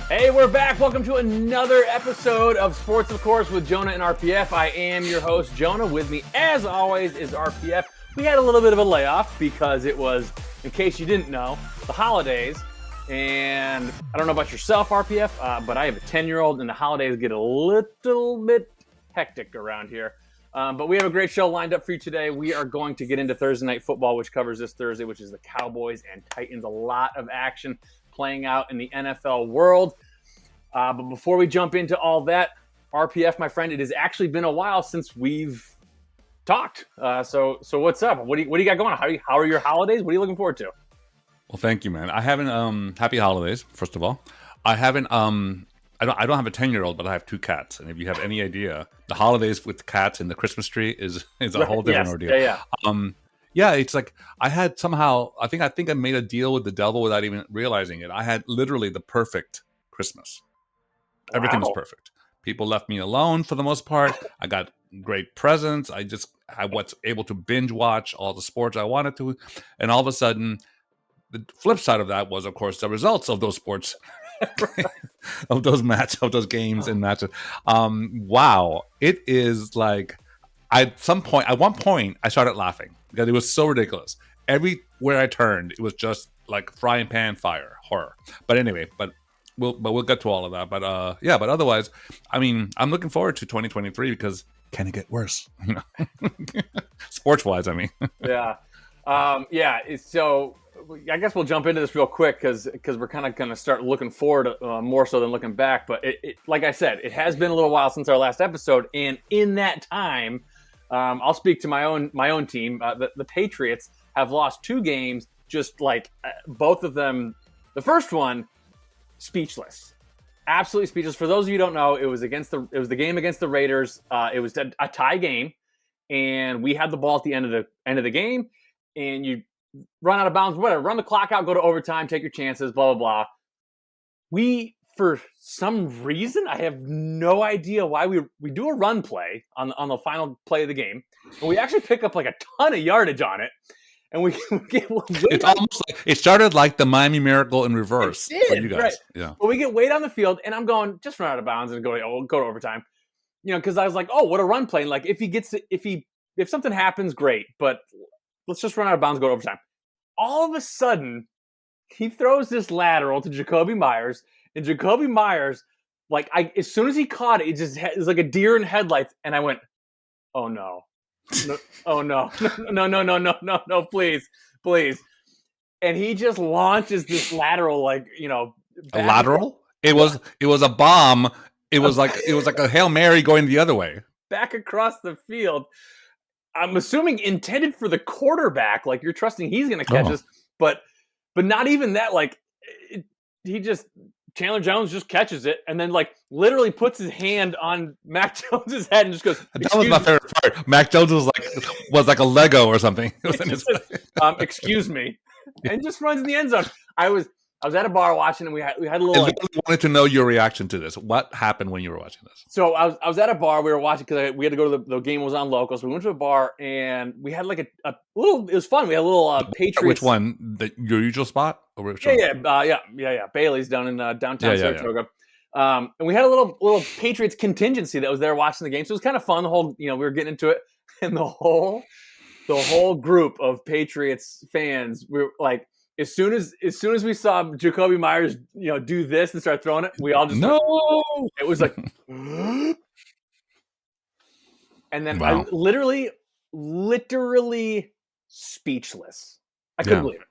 Hey, we're back. Welcome to another episode of Sports, of course, with Jonah and RPF. I am your host, Jonah. With me, as always, is RPF. We had a little bit of a layoff because it was, in case you didn't know, the holidays. And I don't know about yourself, RPF, but I have a 10-year-old, and the holidays get a little bit hectic around here. But we have a great show lined up for you today. We are going to get into Thursday Night Football, which covers this Thursday, which is the Cowboys and Titans. A lot of action playing out in the NFL world. But before we jump into all that, RPF, my friend, it has actually been a while since we've talked. So what's up? What do you got going on? How are your holidays? What are you looking forward to? Well, thank you, man. I haven't. Happy holidays, first of all. I haven't. I don't have a 10-year-old, but I have 2 cats. And if you have any idea, the holidays with cats and the Christmas tree is a whole different ordeal. Yeah. Yeah, it's like I had somehow. I think I made a deal with the devil without even realizing it. I had literally the perfect Christmas. Everything was perfect. People left me alone for the most part. I got great presents. I was able to binge watch all the sports I wanted to, and all of a sudden, the flip side of that was, of course, the results of those sports, of those games and matches. Wow, it is like at one point, I started laughing because it was so ridiculous. Everywhere I turned, it was just like frying pan fire horror. But anyway, we'll get to all of that. But but otherwise, I mean, I'm looking forward to 2023 because can it get worse? You know, sports wise, I mean. Yeah. So I guess we'll jump into this real quick because we're kind of going to start looking forward more so than looking back. But it, like I said, it has been a little while since our last episode, and in that time, I'll speak to my own team. The Patriots have lost 2 games, just like both of them. The first one, speechless, absolutely speechless. For those of you who don't know, it was the game against the Raiders. It was a tie game, and we had the ball at the end of the game, and you run out of bounds, whatever, run the clock out, go to overtime, take your chances, blah blah blah. We, for some reason, I have no idea why we do a run play on the final play of the game, and we actually pick up like a ton of yardage on it. And it's almost like it started like the Miami Miracle in reverse for you guys. Right. Yeah. But we get way down the field, and I'm going, just run out of bounds and go to overtime. You know, because I was like, oh, what a run play. And like if something happens, great, but let's just run out of bounds and go to overtime. All of a sudden, he throws this lateral to Jacoby Myers, and Jacoby Myers, like as soon as he caught it, it was like a deer in headlights, and I went, oh no. No, oh no, no, please. And he just launches this lateral, like, you know, a lateral. It was a bomb. It was like a Hail Mary going the other way, back across the field. I'm assuming intended for the quarterback, like you're trusting he's going to catch us, but not even that. Like Chandler Jones just catches it and then like literally puts his hand on Mac Jones's head and just goes. That was my favorite part. Mac Jones was like a Lego or something. Excuse me, and just runs in the end zone. I was at a bar watching, and we had a little. I literally wanted to know your reaction to this. What happened when you were watching this? So I was at a bar. We were watching because we had to go to the game was on local. So we went to a bar, and we had like a little. It was fun. We had a little Patriots. Which one? Your usual spot? Or Yeah. Bailey's down in downtown Saratoga. Yeah. And we had a little Patriots contingency that was there watching the game. So it was kind of fun. The whole, we were getting into it, and the whole group of Patriots fans, we were like. As soon as we saw Jacoby Myers, do this and start throwing it, we all just it was like, and then wow. I literally speechless. I couldn't believe it.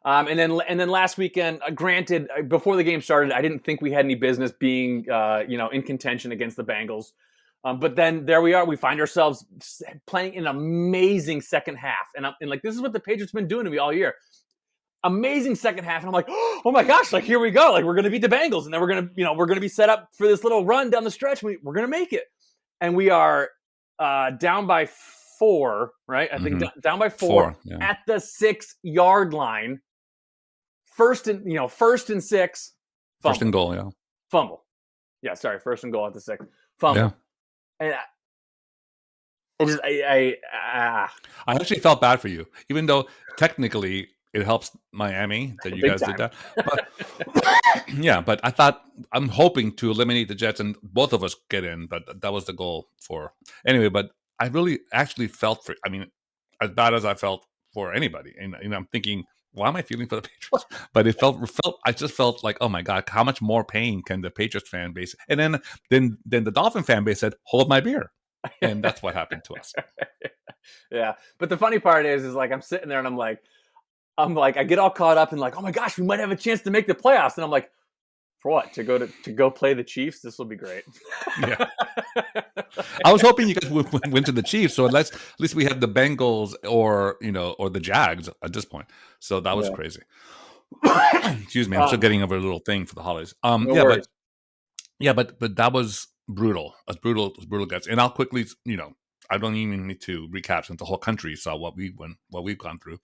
And then last weekend, granted, before the game started, I didn't think we had any business being in contention against the Bengals. But then there we are. We find ourselves playing an amazing second half, and like this is what the Patriots have been doing to me all year. Amazing second half, and I'm like, oh my gosh, like here we go, like we're gonna beat the Bengals, and then we're gonna be set up for this little run down the stretch. We're gonna make it, and we are down by 4, right? I think down by 4 at the 6-yard line. First and 6. Fumble. First and goal, yeah. Fumble. Yeah, sorry, first and goal at the 6. Fumble. Yeah. And I actually felt bad for you, even though technically it helps Miami that you Big guys did time. that. But yeah, but I'm hoping to eliminate the Jets and both of us get in, but that was the goal for anyway. But I really actually felt for, I mean, as bad as I felt for anybody, and I'm thinking, why am I feeling for the Patriots? But I just felt like, oh my God, how much more pain can the Patriots fan base? And then the Dolphin fan base said, hold my beer, and that's what happened to us. Yeah, but the funny part is like I'm sitting there and I'm like I get all caught up and like, oh my gosh, we might have a chance to make the playoffs, and I'm like, for what? To go play the Chiefs? This will be great. Yeah. I was hoping you guys would win to the Chiefs, so at least we had the Bengals or the Jags at this point. So that was Yeah. crazy. Excuse me, I'm still getting over a little thing for the holidays. No worries. But that was brutal, as brutal gets. And I'll quickly, I don't even need to recap since the whole country saw what we've gone through.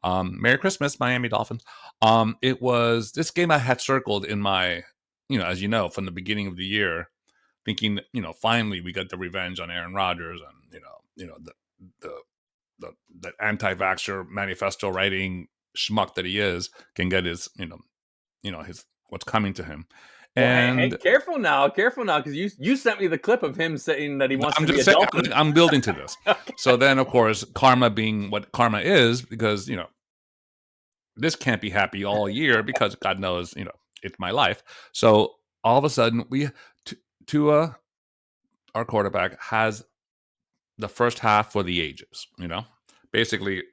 Merry Christmas, Miami Dolphins. It was this game I had circled in my, as you know, from the beginning of the year, thinking, finally we got the revenge on Aaron Rodgers and the anti-vaxxer manifesto writing schmuck that he is can get his his what's coming to him. Well, And hey, careful now, because you sent me the clip of him saying that he wants I'm to be a just saying, Dolphin. I'm building to this. Okay. So then, of course, karma being what karma is, because this can't be happy all year because God knows, it's my life. So all of a sudden, Tua, our quarterback, has the first half for the ages. Basically,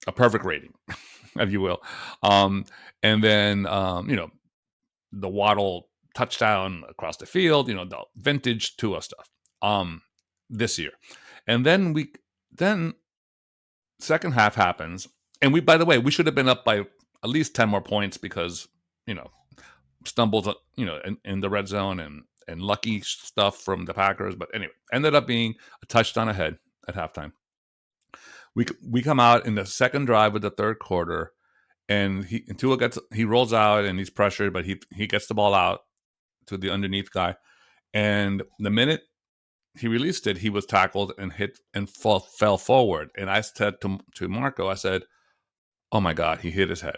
a perfect rating, if you will. And then the Waddle touchdown across the field, the vintage Tua stuff. This year, and then second half happens, and by the way, we should have been up by at least 10 more points because stumbles in the red zone and lucky stuff from the Packers, but anyway, ended up being a touchdown ahead at halftime. We come out in the second drive of the third quarter, and Tua rolls out and he's pressured, but he gets the ball out to the underneath guy, and the minute he released it, he was tackled and hit and fell forward. And I said to Marco, I said, oh my God, he hit his head.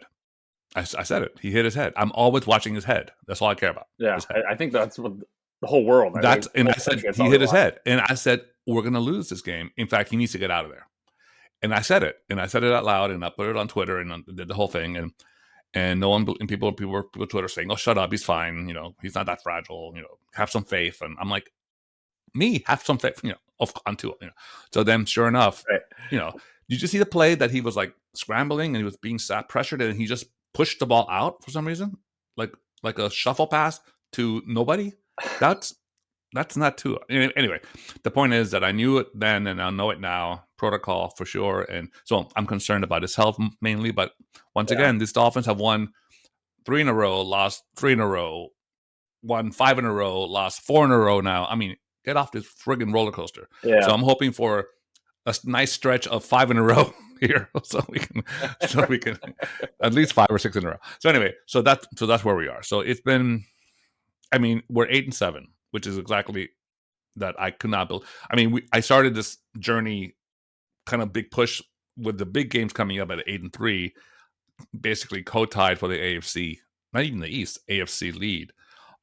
I said it. He hit his head. I'm always watching his head. That's all I care about. Yeah, I think that's what the whole world. I said he hit his head. And I said, we're going to lose this game. In fact, he needs to get out of there. And I said it. And I said it out loud. And I put it on Twitter and did the whole thing. And no one, and people on Twitter saying, oh, shut up. He's fine. He's not that fragile. Have some faith. And I'm like, have some faith, onto it. So then, sure enough, right. Did you see the play that he was like scrambling and he was being pressured and he just pushed the ball out for some reason, like a shuffle pass to nobody? That's not Tua. Anyway, the point is that I knew it then and I know it now. Protocol for sure, and so I'm concerned about his health mainly. But once again, these Dolphins have won 3 in a row, lost 3 in a row, won 5 in a row, lost 4 in a row now. I mean, get off this friggin' roller coaster. Yeah. So I'm hoping for a nice stretch of 5 in a row here, so we can at least 5 or 6 in a row. So anyway, so that's where we are. So it's been, I mean, we're 8-7, which is exactly that I could not build. I mean, I started this journey, kind of big push with the big games coming up at 8-3, basically co-tied for the AFC, not even the East, AFC lead.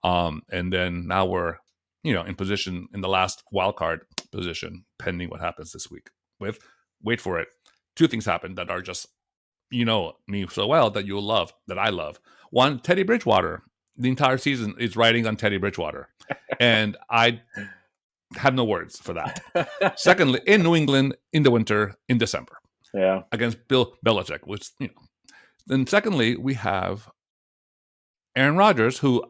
And then now we're in position in the last wild card position, pending what happens this week. Wait for it, 2 things happen that are just me so well that you'll love, that I love. One, Teddy Bridgewater. The entire season is riding on Teddy Bridgewater, and I have no words for that. Secondly, in New England in the winter in December, against Bill Belichick, which Then secondly, we have Aaron Rodgers, who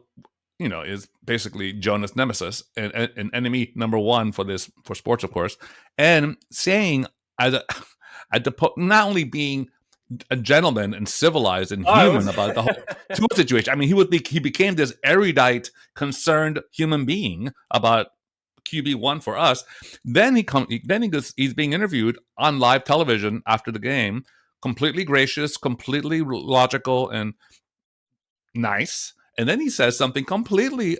is basically Jonah's nemesis and enemy number 1 for sports, of course, and saying not only being a gentleman and civilized and human about the whole Tua situation. I mean, he became this erudite, concerned human being about QB1 for us. Then he's being interviewed on live television after the game, completely gracious, completely logical, and nice. And then he says something completely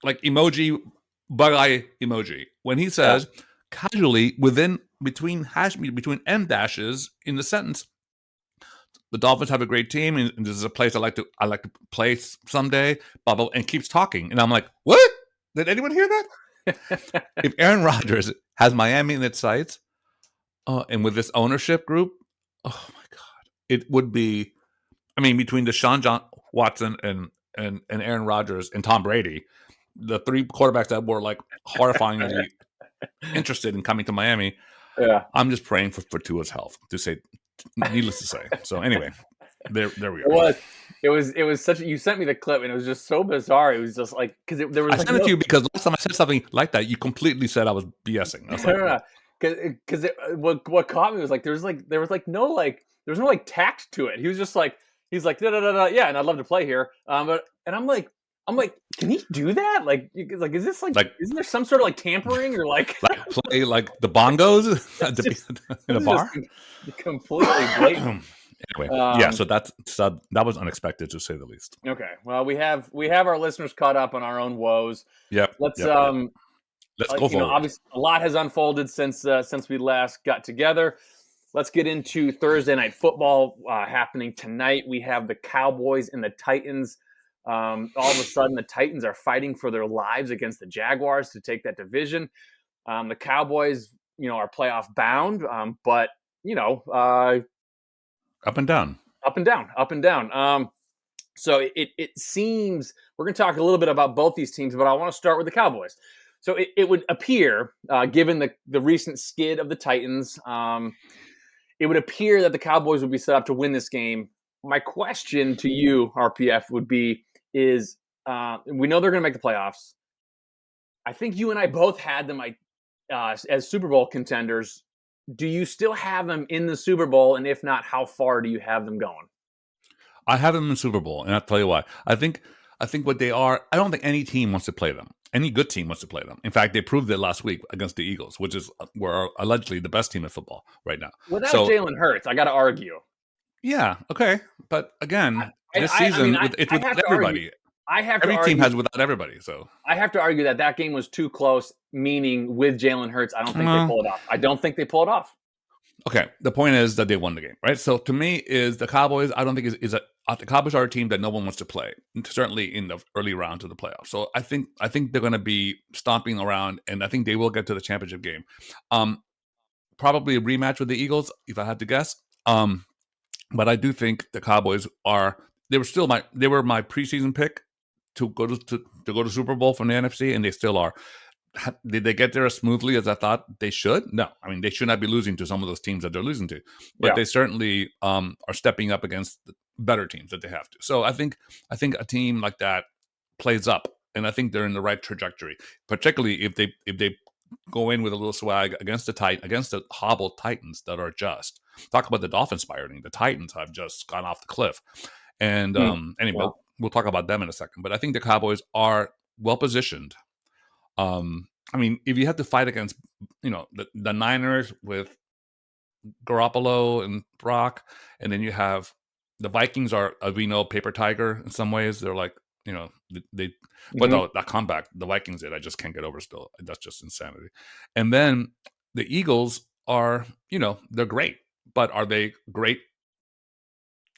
like emoji, bug eye emoji, when he says casually within between M dashes in the sentence, the Dolphins have a great team, and this is a place I like to play someday. Blah, blah, and keeps talking, and I'm like, what? Did anyone hear that? If Aaron Rodgers has Miami in its sights, and with this ownership group, oh my god, it would be. I mean, between Deshaun Watson and Aaron Rodgers and Tom Brady, the three quarterbacks that were like horrifyingly interested in coming to Miami. Yeah. I'm just praying for Tua's health, to say, needless to say. So anyway, there we are. It was such. You sent me the clip, and it was just so bizarre. It was just like because there was. I sent it to you because last time I said something like that, you completely said I was BSing. I was like, because what caught me was like there was no tact to it. He was just like da da da da, yeah, and I'd love to play here. But I'm like, can he do that? Like is this like isn't there some sort of like tampering or like play like the bongos in a bar? Completely blatant. Anyway, yeah. So that was unexpected, to say the least. Okay, well we have our listeners caught up on our own woes. Yep. Let's go forward. Obviously, a lot has unfolded since we last got together. Let's get into Thursday night football happening tonight. We have the Cowboys and the Titans. All of a sudden, the Titans are fighting for their lives against the Jaguars to take that division. The Cowboys, are playoff bound, but up and down. So it seems we're going to talk a little bit about both these teams, but I want to start with the Cowboys. So it would appear, given the recent skid of the Titans, it would appear that the Cowboys would be set up to win this game. My question to you, RPF, would be is we know they're going to make the playoffs. I think you and I both had them as Super Bowl contenders. Do you still have them in the Super Bowl? And if not, how far do you have them going? I have them in the Super Bowl, and I'll tell you why. I think what they are, I don't think any team wants to play them. Any good team wants to play them. In fact, they proved it last week against the Eagles, which were allegedly the best team in football right now. Without Jalen Hurts, I got to argue. Yeah, okay. But again, this season, it's without everybody. Every team has without everybody. So I have to argue that game was too close, meaning with Jalen Hurts, I don't think they pull it off. I don't think they pull it off. Okay, the point is that they won the game, right? So to me, is the Cowboys, I don't think the Cowboys are a team that no one wants to play, certainly in the early rounds of the playoffs. So I think they're going to be stomping around, and I think they will get to the championship game. Probably a rematch with the Eagles, if I had to guess. But I do think the Cowboys they were my preseason pick to go to Super Bowl from the NFC, and they still are. Did they get there as smoothly as I thought they should? No. I mean, they should not be losing to some of those teams that they're losing to. But they certainly are stepping up against the better teams that they have to. So I think a team like that plays up, and I think they're in the right trajectory, particularly if they go in with a little swag against the hobbled Titans that are just. Talk about the Dolphins spiraling. The Titans have just gone off the cliff. And anyway, we'll talk about them in a second. But I think the Cowboys are well-positioned. I mean, if you have to fight against, the Niners with Garoppolo and Brock, and then you have the Vikings are, as we know, paper tiger in some ways. They're like, but that comeback the Vikings did, I just can't get over still. That's just insanity. And then the Eagles are, they're great, but are they great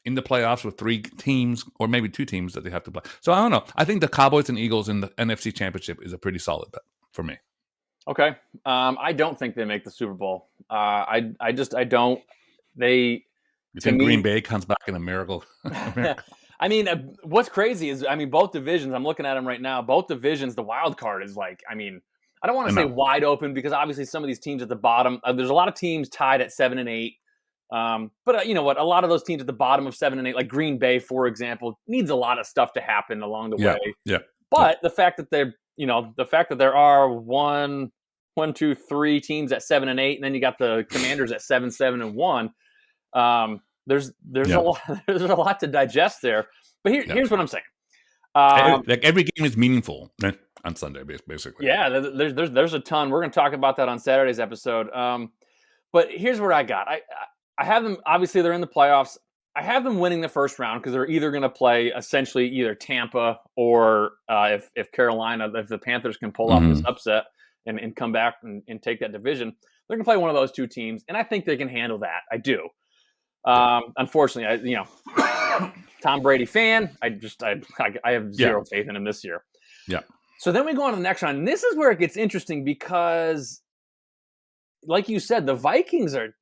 in the playoffs with three teams or maybe two teams that they have to play? So I don't know. I think the Cowboys and Eagles in the NFC Championship is a pretty solid bet for me. Okay. I don't think they make the Super Bowl. I don't. You think Green Bay comes back in a miracle? I mean, what's crazy is, both divisions, I'm looking at them right now, both divisions, the wild card is like, I don't want to say wide open because obviously some of these teams at the bottom, there's a lot of teams tied at 7 and 8. But you know what? A lot of those teams at the bottom of 7 and 8, like Green Bay, for example, needs a lot of stuff to happen along the way. Yeah. But the fact that there are 1, 2, 3 teams at 7 and 8, and then you got the Commanders at 7, 7 and 1. There's a lot to digest there. But here's what I'm saying. Like every game is meaningful on Sunday, basically. Yeah, there's a ton. We're going to talk about that on Saturday's episode. But here's what I got. I have them. Obviously, they're in the playoffs. I have them winning the first round because they're either going to play essentially either Tampa or if Carolina, if the Panthers can pull off this upset and come back and take that division, They're going to play one of those two teams, and I think they can handle that. I do. Unfortunately, Tom Brady fan. I have zero faith in him this year. Yeah. So then we go on to the next round, and this is where it gets interesting because, like you said, the Vikings are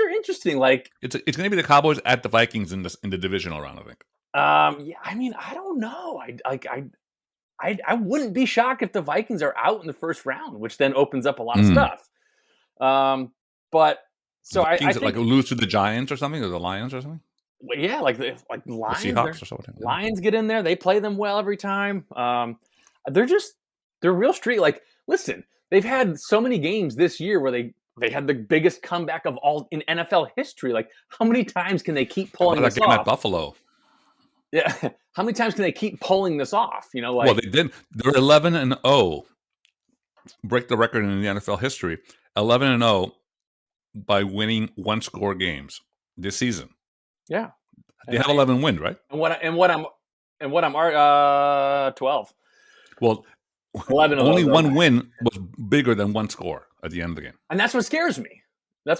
interesting. Like it's going to be the Cowboys at the Vikings in the divisional round, I think. Yeah, I mean, I don't know. I wouldn't be shocked if the Vikings are out in the first round, which then opens up a lot of stuff. But so I think like lose to the Giants or something, or the Lions or something. Yeah, like Lions, the Seahawks or something. Lions get in there; they play them well every time. They're real street. Like, listen, they've had so many games this year where they had the biggest comeback of all in NFL history. Like, how many times can they keep pulling this off? At Buffalo. Yeah, how many times can they keep pulling this off? Well, they did. They're 11-0, break the record in the NFL history. 11-0 by winning one-score games this season. Yeah, they have 11 wins, right? And what I'm 12. Well, 11. Only one win was bigger than one score at the end of the game, and that's what scares me. I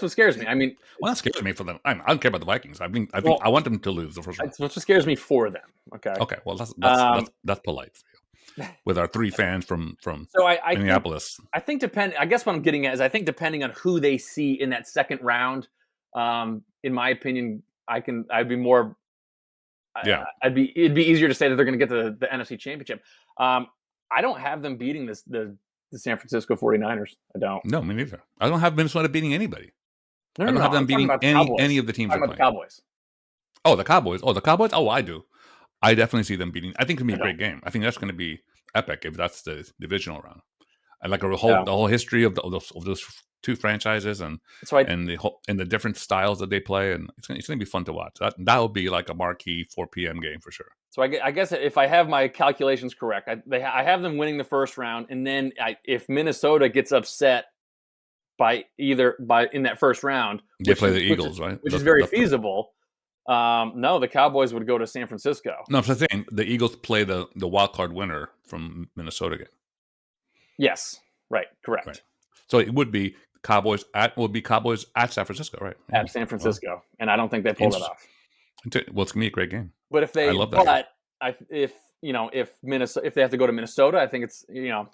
mean, that scares me for them. I don't care about the Vikings. I think I want them to lose the first round. That's what scares me for them. Okay. Well, that's polite for you. With our 3 fans from Minneapolis, I think I guess what I'm getting at is I think depending on who they see in that second round, in my opinion, I'd be more. Yeah. It'd be easier to say that they're going to get the NFC Championship. I don't have them beating the San Francisco 49ers. I don't. No, me neither. I don't have Minnesota beating anybody. I don't have them beating any of the teams. I'm talking about the Cowboys. Oh, the Cowboys. Oh, I do. I definitely see them beating. I think it's going to be a great game. I think that's going to be epic if that's the divisional round. I like the whole history of those 2 franchises and the different styles that they play, and it's going to be fun to watch. That will be like a marquee 4 p.m. game for sure. So I guess if I have my calculations correct, I have them winning the first round, and then if Minnesota gets upset in that first round, they play the Eagles, right? Which is very feasible. No, the Cowboys would go to San Francisco. No, I'm saying the Eagles play the wild card winner from Minnesota game. Yes, right, correct. Right. So it would be Cowboys at San Francisco, right? At San Francisco, and I don't think they pull that off. Well, it's gonna be a great game. But if they, I love that. But if they have to go to Minnesota, I think it's I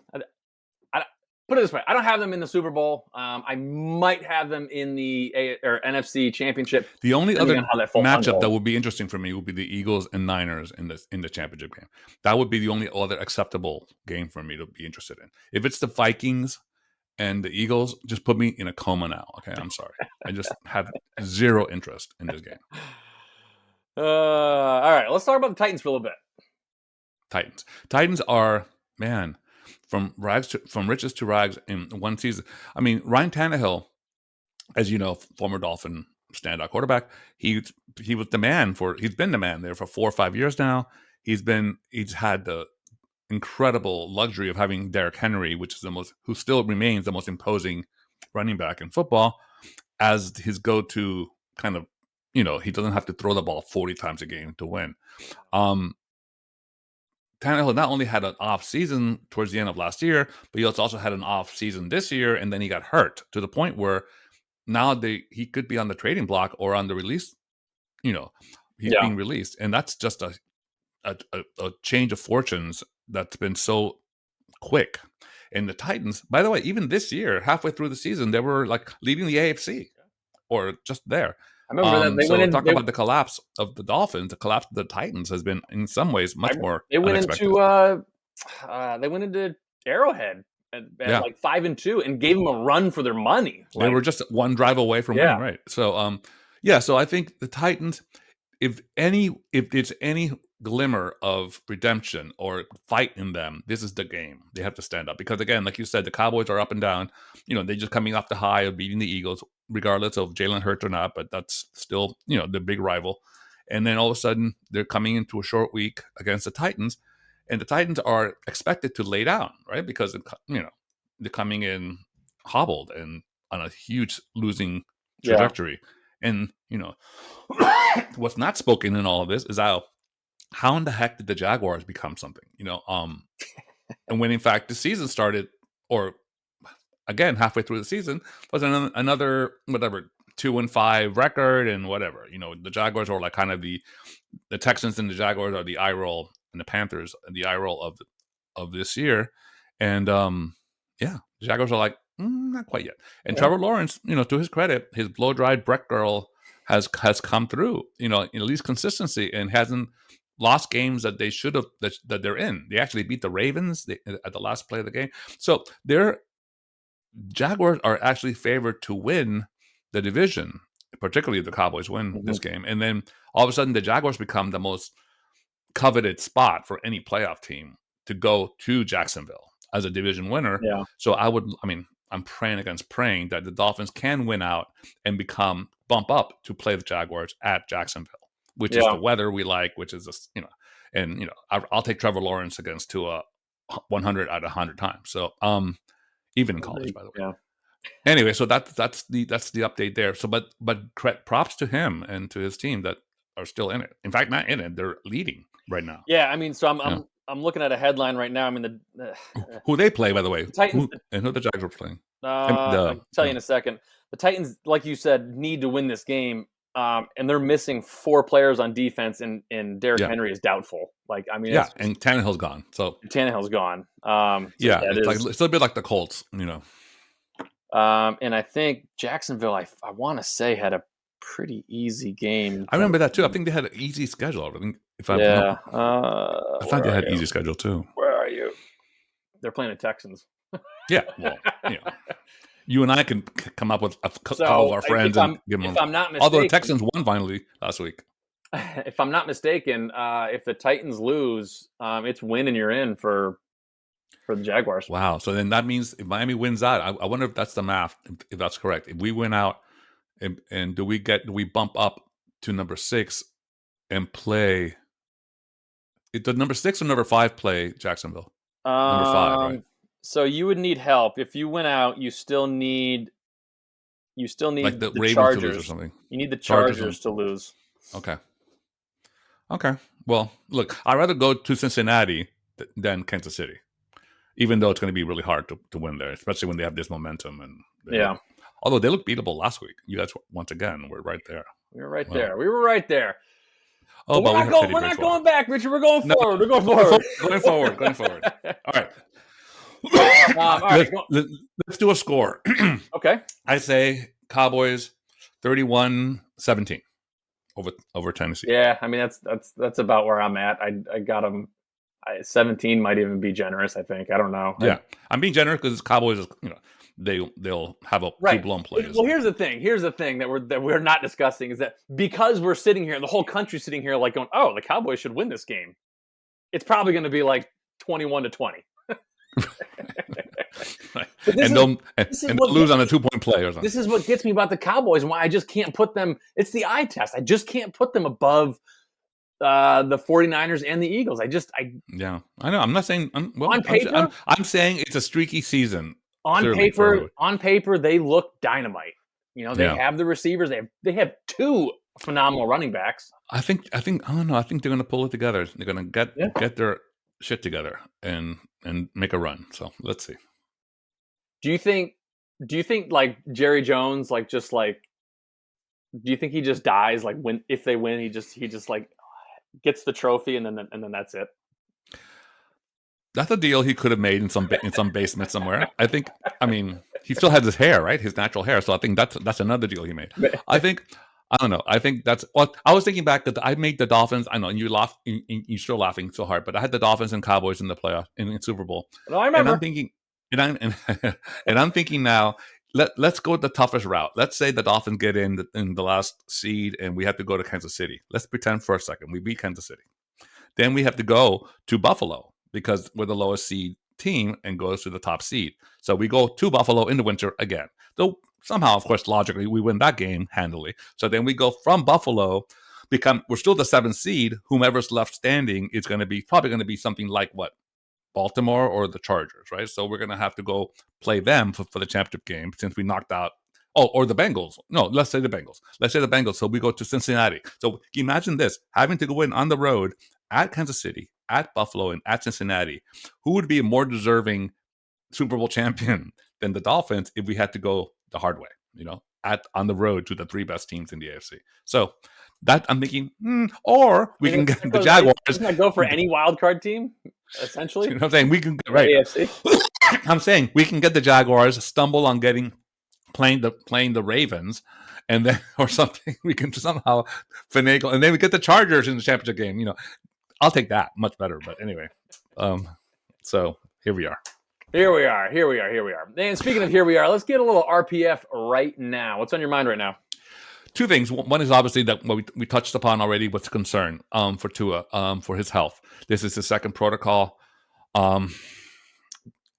put it this way: I don't have them in the Super Bowl. I might have them in the NFC Championship. The only other matchup that would be interesting for me would be the Eagles and Niners in the championship game. That would be the only other acceptable game for me to be interested in. If it's the Vikings and the Eagles, just put me in a coma now. Okay, I'm sorry. I just have zero interest in this game. All right, let's talk about the Titans for a little bit. Titans are, man, from riches to rags in one season. I mean, Ryan Tannehill, as you know, former Dolphin standout quarterback, he's been the man there for 4 or 5 years now. He's had the incredible luxury of having Derrick Henry, who still remains the most imposing running back in football, as his go-to kind of. He doesn't have to throw the ball 40 times a game to win. Tannehill not only had an off season towards the end of last year, but he also had an off season this year, and then he got hurt to the point where now he could be on the trading block or on the release. He's being released, and that's just a change of fortunes that's been so quick. And the Titans, by the way, even this year, halfway through the season, they were like leading the AFC or just there. I remember that about the collapse of the Dolphins. The collapse of the Titans has been, in some ways, much more. They went into Arrowhead at like 5-2 and gave them a run for their money. They were just one drive away from winning, right? So, so I think the Titans, if it's any glimmer of redemption or fight in them, this is the game. They have to stand up because, again, like you said, the Cowboys are up and down. They're just coming off the high of beating the Eagles, regardless of Jalen Hurts or not, but that's still, the big rival. And then all of a sudden, they're coming into a short week against the Titans, and the Titans are expected to lay down, right? Because, they're coming in hobbled and on a huge losing trajectory. Yeah. And, what's not spoken in all of this is how in the heck did the Jaguars become something, and when in fact the season started, or again, halfway through the season, was another whatever 2-5 record and whatever. The Jaguars are like kind of the Texans and the Jaguars are the eye roll, and the Panthers the eye roll of this year. And the Jaguars are like not quite yet. And Trevor Lawrence, to his credit, his blow dried Breck girl has come through. At least consistency, and hasn't lost games that they should have that they're in. They actually beat the Ravens at the last play of the game. So their Jaguars are actually favored to win the division, particularly if the Cowboys win this game. And then all of a sudden the Jaguars become the most coveted spot for any playoff team to go to Jacksonville as a division winner. Yeah. So I'm praying against praying that the Dolphins can win out and bump up to play the Jaguars at Jacksonville, which is the weather we like, which is just, I'll take Trevor Lawrence against Tua 100 out of 100 times. So, even in college, by the way. Yeah. Anyway, so that's the update there. So, but props to him and to his team that are still in it. In fact, not in it; they're leading right now. Yeah, I mean, so I'm looking at a headline right now. I mean, who they play, by the way, the Titans, who the Jaguars are playing. I'll tell you in a second. The Titans, like you said, need to win this game, and they're missing 4 players on defense, and Derrick Henry is doubtful. Like, I mean, and Tannehill's gone. So Tannehill's gone. It's a bit like the Colts, And I think Jacksonville, I want to say, had a pretty easy game. I remember that too. I think they had an easy schedule. I think I thought they had an easy schedule too. Where are you? They're playing the Texans. Yeah, well, you and I can come up with a couple of our friends and give them. If I'm not mistaken, although the Texans won finally last week. If I'm not mistaken, if the Titans lose, it's win and you're in for the Jaguars. Wow. So then that means if Miami wins out, I wonder if that's the math, if that's correct. If we win out, and do we bump up to number 6 and play? Does number 6 or number 5 play Jacksonville? Number 5, right? So you would need help if you went out. You still need like the Ravens Chargers to lose or something. You need the Chargers to lose. Okay. Well, look, I'd rather go to Cincinnati than Kansas City, even though it's going to be really hard to win there, especially when they have this momentum. And although they looked beatable last week, you guys once again were right there. We were right there. We were right there. Oh, but we're not going back, Richard. We're going forward. We're going forward. Going forward. All right. All right. Let's do a score. Okay. I say Cowboys 31-17 over Tennessee. Yeah, I mean that's about where I'm at. I got them. 17 might even be generous. I think. I don't know. Yeah, I'm being generous because Cowboys, they'll have a full-blown play. Well, here's the thing that we're not discussing is that because we're sitting here, the whole country's sitting here like going, oh, the Cowboys should win this game. It's probably going to be like 21-20. And they'll lose on a 2-point play or something. This is what gets me about the Cowboys and why I just can't put them. It's the eye test. I just can't put them above the 49ers and the Eagles. I know. I'm not saying. On paper, I'm saying it's a streaky season. On paper, they look dynamite. They have the receivers. They have 2 phenomenal running backs. I think. I don't know. I think they're going to pull it together. They're going to get their shit together and make a run. So let's see. Do you think like Jerry Jones, like just like, do you think he just dies? Like if they win, he just like gets the trophy and then that's it. That's a deal he could have made in some basement somewhere. I think. I mean, he still has his hair, right? His natural hair. So I think that's another deal he made. I don't know. I think that's what I was thinking back that I made the Dolphins. I know you laugh. You're still laughing so hard, but I had the Dolphins and Cowboys in the playoff in Super Bowl. No, I remember. And I'm thinking, and I'm thinking now. Let's go with the toughest route. Let's say the Dolphins get in the last seed, and we have to go to Kansas City. Let's pretend for a second we beat Kansas City. Then we have to go to Buffalo because we're the lowest seed team and goes to the top seed. So we go to Buffalo in the winter again. Though somehow, of course, logically, we win that game handily. So then we go from Buffalo, we're still the 7th seed. Whomever's left standing is probably going to be something like what? Baltimore or the Chargers, right? So we're going to have to go play them for the championship game since we knocked out. Oh, or the Bengals. No, let's say the Bengals. So we go to Cincinnati. So imagine this, having to go in on the road at Kansas City, at Buffalo, and at Cincinnati. Who would be a more deserving Super Bowl champion than the Dolphins if we had to go the hard way, on the road to the 3 best teams in the AFC. So that I'm thinking, or we can get the Jaguars. Doesn't that go for any wild card team, essentially? You know what I'm saying? We can get right. AFC. I'm saying we can get the Jaguars, stumble on playing the Ravens, and then or something. We can somehow finagle, and then we get the Chargers in the championship game. I'll take that much better. But anyway, so here we are. Here we are. And speaking of here we are, let's get a little RPF right now. What's on your mind right now? Two things. One is obviously that what we touched upon already. What's the concern for Tua for his health? This is his second protocol.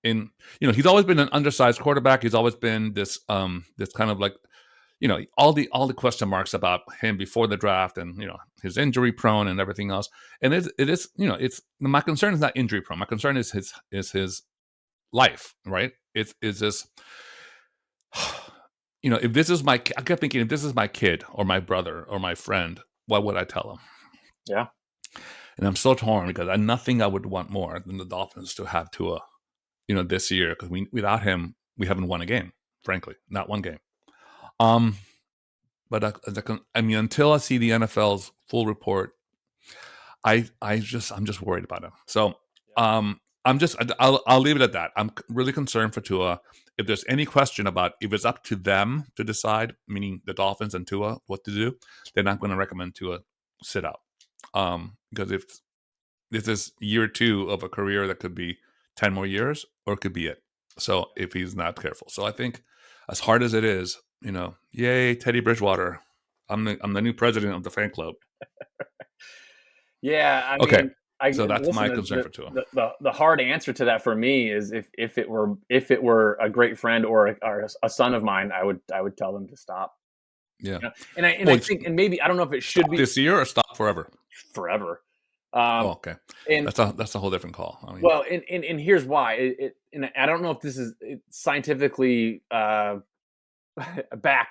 He's always been an undersized quarterback. He's always been this kind of like, all the question marks about him before the draft, and his injury prone and everything else. And it is it's my concern is not injury prone. My concern is his life, right? Is this, if this is I kept thinking, if this is my kid or my brother or my friend, what would I tell him? Yeah. And I'm so torn because nothing I would want more than the Dolphins to have Tua, this year, because without him, we haven't won a game, frankly, not one game. But until I see the NFL's full report, I'm just worried about him. So, I'll leave it at that. I'm really concerned for Tua. If there's any question about if it's up to them to decide, meaning the Dolphins and Tua, what to do, then I'm going to recommend Tua sit out. Because if this is year 2 of a career that could be 10 more years, or it could be it. So if he's not careful. So I think as hard as it is, yay, Teddy Bridgewater. I'm the new president of the fan club. Yeah. Okay. So that's my concern for Tua. The hard answer to that for me is if it were a great friend or a son of mine, I would tell them to stop. Yeah. I think maybe I don't know if it should be this year or stop forever. Forever. Okay. And that's a whole different call. And here's why. And I don't know if this is scientifically backed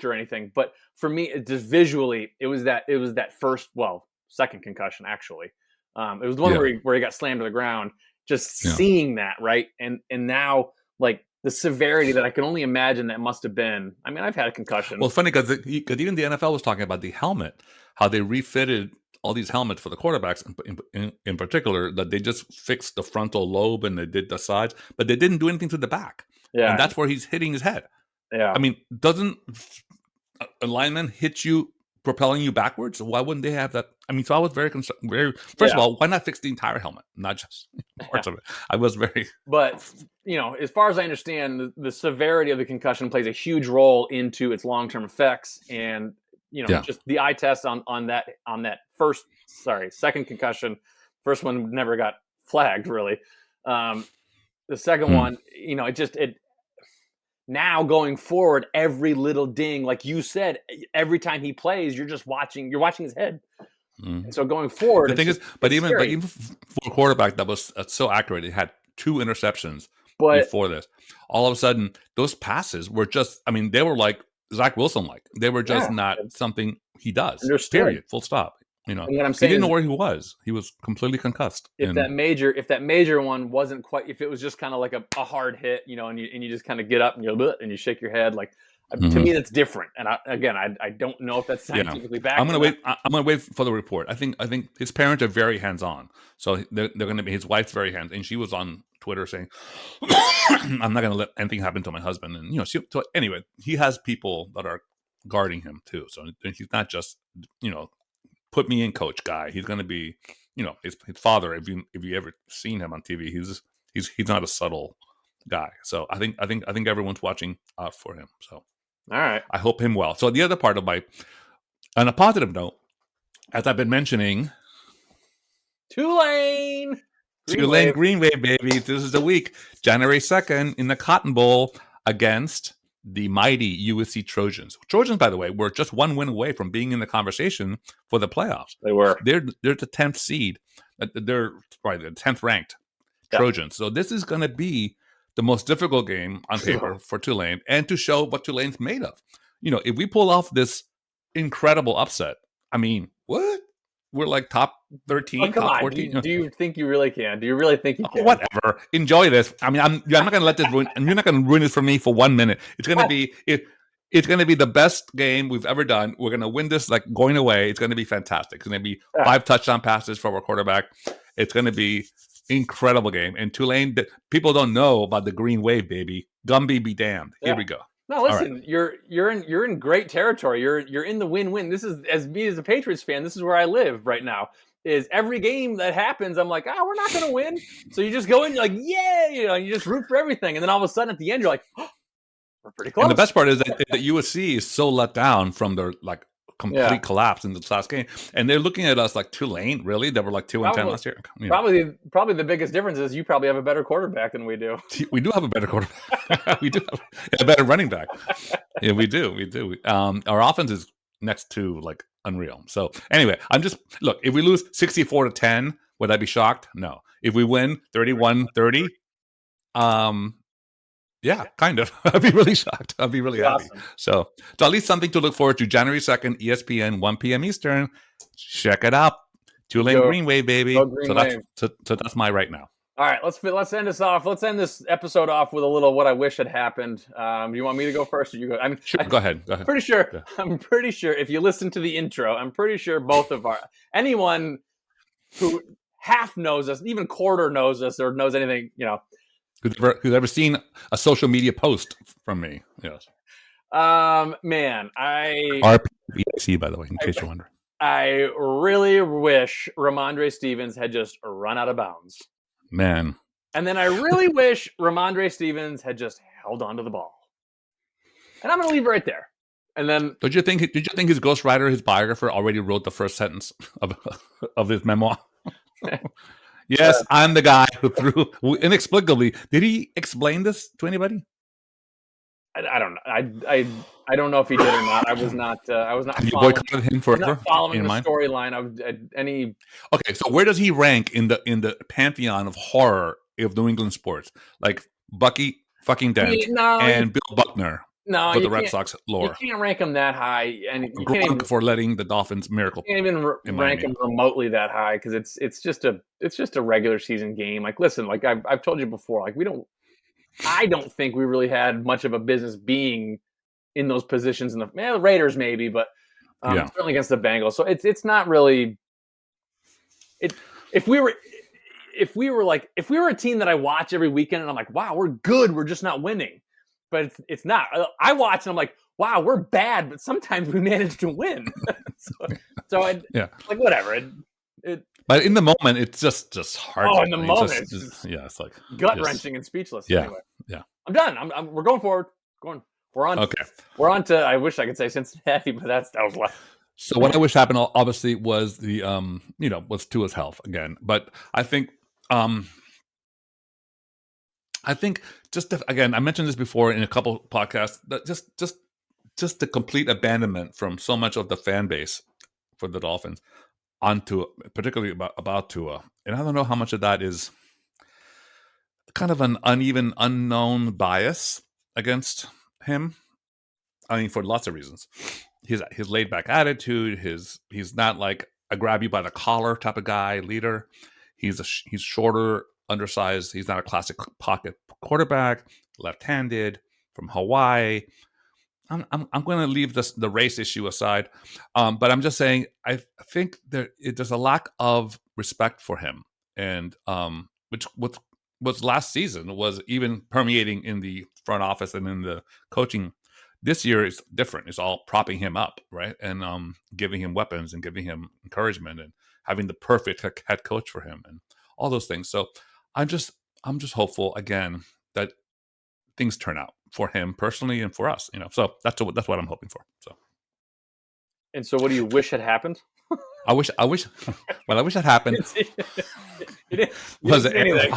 or anything, but for me, just visually, it was that second concussion actually. It was the one where he got slammed to the ground. Just seeing that, right, and now like the severity that I can only imagine that must have been. I mean, I've had a concussion. Well, funny because even the NFL was talking about the helmet, how they refitted all these helmets for the quarterbacks in particular, that they just fixed the frontal lobe and they did the sides, but they didn't do anything to the back. Yeah, and that's where he's hitting his head. Yeah, I mean, doesn't a lineman hit you, propelling you backwards? Why wouldn't they have that? I mean, so I was very concerned. First of all, why not fix the entire helmet, not just parts of it? I was very. But as far as I understand, the severity of the concussion plays a huge role into its long-term effects, and just the eye test on that second concussion. First one never got flagged, really. The second one, now going forward, every little ding, like you said, every time he plays, you're watching his head. And so going forward, the thing is, but even for a quarterback that was so accurate, he had 2 interceptions before this. All of a sudden, those passes were just, I mean, they were like Zach Wilson-like. They were just not something he does. Understood. Period. Full stop. And what I'm saying, he didn't know where he was. He was completely concussed. If that major one wasn't quite, if it was just kind of like a hard hit, and you just kind of get up and you shake your head, like to me that's different. And I don't know if that's scientifically backed. I'm gonna wait for the report. I think his parents are very hands on, so they're going to be. His wife's very hands, and she was on Twitter saying, "I'm not going to let anything happen to my husband." And so anyway, he has people that are guarding him too. So he's not just put me in, coach guy. He's going to be, his father. If you ever seen him on TV, he's not a subtle guy. So I think everyone's watching out for him. So all right, I hope him well. So the other part of on a positive note, as I've been mentioning, Tulane, Green Wave, baby. This is the week, January 2nd, in the Cotton Bowl against the mighty USC Trojans. Trojans, by the way, were just 1 win away from being in the conversation for the playoffs. They were. They're the 10th seed. They're probably the 10th ranked Trojans. So this is going to be the most difficult game on paper for Tulane, and to show what Tulane's made of. If we pull off this incredible upset, I mean, what? we're like top 13, come top on. 14. Do you think you really can? Do you really think you can? Whatever. Enjoy this. I mean, I'm not going to let this ruin. You're not going to ruin this for me for 1 minute. It's going to be It's going to be the best game we've ever done. We're going to win this like going away. It's going to be fantastic. It's going to be 5 touchdown passes from our quarterback. It's going to be incredible game. And Tulane, people don't know about the green wave, baby. Gumby be damned. Here we go. No, listen, right. You're in great territory. You're in the win-win. This is, as me as a Patriots fan, this is where I live right now. Is every game that happens, I'm like, we're not going to win. So you just go in, you're like, yeah, you just root for everything, and then all of a sudden at the end, you're like, we're pretty close. And the best part is that USC is so let down from their like complete collapse in this last game, and they're looking at us like Tulane. Really, they were like 2-10 last year. Probably the biggest difference is you probably have a better quarterback than we do. We do have a better quarterback. We do have a better running back. Yeah, we do. Our offense is next to like unreal. So anyway, look. If we lose 64-10, would I be shocked? No. If we win 31-30, yeah, kind of. I'd be really shocked. I'd be really happy. Awesome. So at least something to look forward to. January 2nd, ESPN, 1 p.m. Eastern. Check it out. Tulane Green Wave, baby. So that's my right now. All right, let's end this off. Let's end this episode off with a little what I wish had happened. Do you want me to go first, or you go? Sure, go ahead. I'm pretty sure if you listen to the intro, I'm pretty sure both of anyone who half knows us, even quarter knows us, or knows anything, who's ever seen a social media post from me? Yes. Man, RPF, by the way, in case you're wondering. I really wish Ramondre Stevens had just run out of bounds. Man. And then I really wish Ramondre Stevens had just held on to the ball. And I'm going to leave it right there. And then, did you think his ghostwriter, his biographer, already wrote the first sentence of his memoir? Yes, I'm the guy who threw inexplicably. Did he explain this to anybody? I don't know. I don't know if he did or not. I was not. You boycotted him forever. Following the storyline of any. Okay, so where does he rank in the pantheon of horror of New England sports? Like Bucky fucking Dent and Bill Buckner. No, for the Red Sox lore. You can't rank him that high, and you can't even, for letting the Dolphins miracle. You can't even rank him remotely that high because it's just a regular season game. Like, listen, like I've told you before, like I don't think we really had much of a business being in those positions in the Raiders maybe, but certainly against the Bengals. So it's not really. If we were a team that I watch every weekend and I'm like, wow, we're good, we're just not winning. But it's not. I watch and I'm like, wow, we're bad, but sometimes we manage to win. so like whatever. But in the moment, it's just hard. Oh, in the moment, it's like gut wrenching and speechless. Yeah, anyway. Yeah. I'm done. We're going forward. We're on. Okay. We're on to. I wish I could say Cincinnati, but that was left. So what I wish happened, obviously, was the was Tua's health again. But I think. Again, I mentioned this before in a couple podcasts, that just the complete abandonment from so much of the fan base for the Dolphins onto, particularly about Tua. And I don't know how much of that is kind of an uneven, unknown bias against him. I mean, for lots of reasons. His laid back attitude, he's not like a grab you by the collar type of guy, leader. He's shorter, undersized. He's not a classic pocket quarterback, left-handed, from Hawaii. I'm going to leave the race issue aside, but I'm just saying I think there's a lack of respect for him, and which was last season was even permeating in the front office and in the coaching. This year is different. It's all propping him up, right, and giving him weapons and giving him encouragement and having the perfect head coach for him and all those things. So I'm just hopeful again that things turn out for him personally and for us, So that's what I'm hoping for. So. And so, what do you wish had happened? I wish had happened was Aaron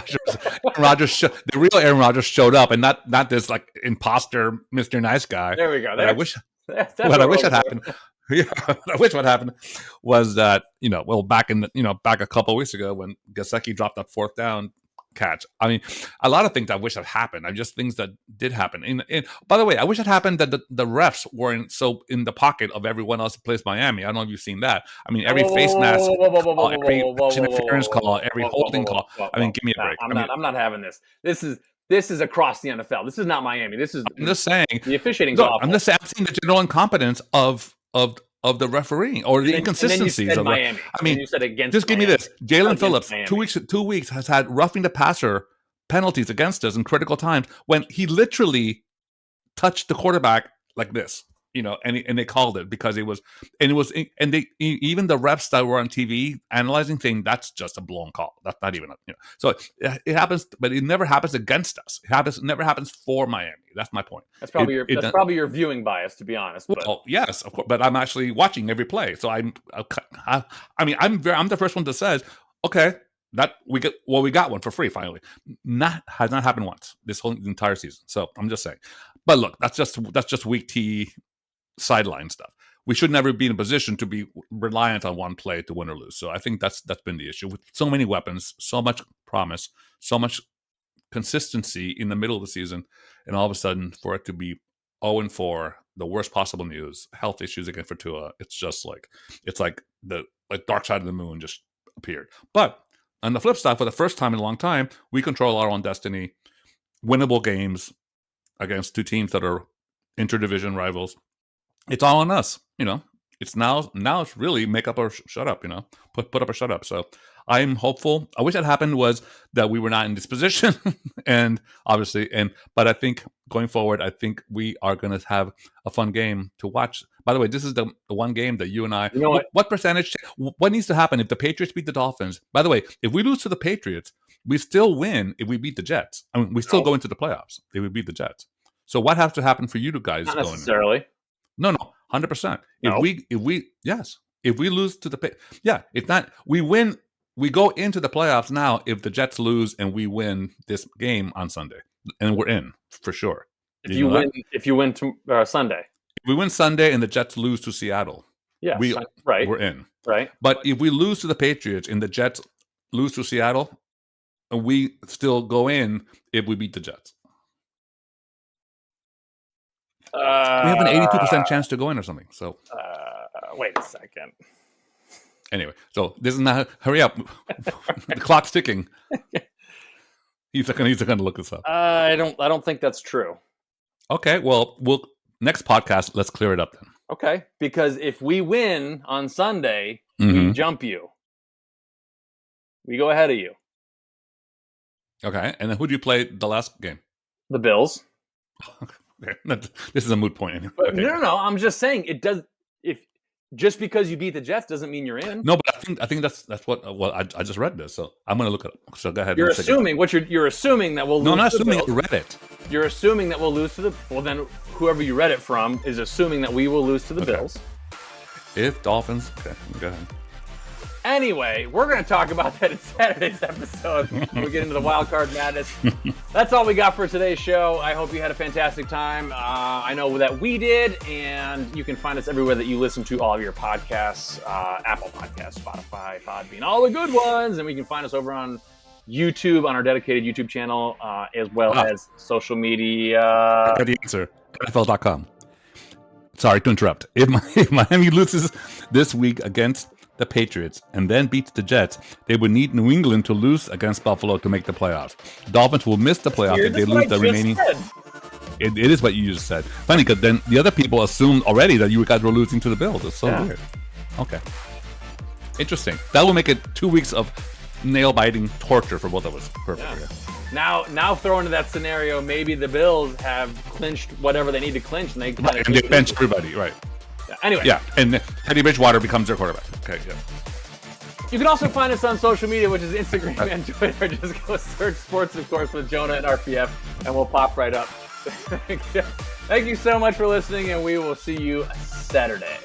Rodgers. The real Aaron Rodgers showed up, and not this like imposter Mr. Nice Guy. There we go. I wish had happened. Yeah, I wish what happened was that back a couple of weeks ago when Gesicki dropped that fourth down catch. I mean, a lot of things I wish had happened. Just things that did happen. And by the way, I wish it happened that the refs weren't so in the pocket of everyone else who plays Miami. I don't know if you've seen that. I mean, every face mask call, every interference call, every holding call. I mean, give me a break. I'm not having this. This is across the NFL. This is not Miami. This is. I'm just saying the officiating's awful. I'm just saying. I'm seeing the general incompetence of the refereeing or the inconsistencies of Miami. I mean, you said against just Miami. give me this. Jalen Phillips, Miami. 2 weeks has had roughing the passer penalties against us in critical times when he literally touched the quarterback like this, and they called it because even the refs that were on TV analyzing thing, that's just a blown call. That's not even so it happens, but it never happens against us. It never happens for Miami. That's my point. That's probably your viewing bias, to be honest. But. Well, yes, of course, but I'm actually watching every play, so I'm the first one that says, okay, that we got one for free finally. Has not happened once this whole entire season. So I'm just saying. But look, that's just weak T sideline stuff. We should never be in a position to be reliant on one play to win or lose. So I think that's been the issue with so many weapons, so much promise, so much consistency in the middle of the season, and all of a sudden for it to be 0-4, the worst possible news, health issues again for Tua. It's just like the dark side of the moon just appeared. But on the flip side, for the first time in a long time, we control our own destiny. Winnable games against two teams that are interdivision rivals. It's all on us, It's now it's really make up or shut up, Put up or shut up. So I'm hopeful. I wish that happened was that we were not in this position, and obviously, but I think going forward, I think we are going to have a fun game to watch. By the way, this is the one game that you and I. What percentage? What needs to happen if the Patriots beat the Dolphins? By the way, if we lose to the Patriots, we still win if we beat the Jets. I mean, we still go into the playoffs if we beat the Jets. So what has to happen for you guys? Not necessarily. No, 100%. If we lose to it's not. We win. We go into the playoffs now if the Jets lose and we win this game on Sunday, and we're in for sure. If you win Sunday. If we win Sunday and the Jets lose to Seattle, we're in. Right. But if we lose to the Patriots and the Jets lose to Seattle, we still go in if we beat the Jets. We have an 82% chance to go in or something. So wait a second. Anyway, so this is not. Hurry up! The clock's ticking. He's going to look this up. I don't think that's true. Okay, well, next podcast. Let's clear it up then. Okay, because if we win on Sunday, we jump you. We go ahead of you. Okay, and then who do you play the last game? The Bills. Okay. This is a moot point. Anyway. Okay. No. I'm just saying it does. If just because you beat the Jets doesn't mean you're in. No, but I think that's what. Well, I just read this, so I'm going to look it up. So go ahead. You're assuming you're assuming that we'll lose. No, I'm not to assuming the I read it. You're assuming that we'll lose to the. Well, then whoever you read it from is assuming that we will lose to the Bills. If Dolphins, okay, go ahead. Anyway, we're going to talk about that in Saturday's episode when we get into the wild card madness. That's all we got for today's show. I hope you had a fantastic time. I know that we did, and you can find us everywhere that you listen to all of your podcasts, Apple Podcasts, Spotify, Podbean, all the good ones. And we can find us over on YouTube, on our dedicated YouTube channel, as well as social media. I got the answer. NFL.com. Sorry to interrupt. If Miami loses this week against the Patriots and then beats the Jets, they would need New England to lose against Buffalo to make the playoffs. Dolphins will miss the playoffs if they lose the remaining. It is what you just said. Funny, because then the other people assumed already that you guys were losing to the Bills. It's so weird. Okay. Interesting. That will make it 2 weeks of nail-biting torture for both of us. Perfect. Yeah. Now throw into that scenario, maybe the Bills have clinched whatever they need to clinch, and they bench everybody, right? Anyway. Yeah, and Teddy Bridgewater becomes their quarterback. Okay, yeah. You can also find us on social media, which is Instagram and Twitter. Just go search Sports, of course, with Jonah and RPF, and we'll pop right up. Thank you so much for listening, and we will see you Saturday.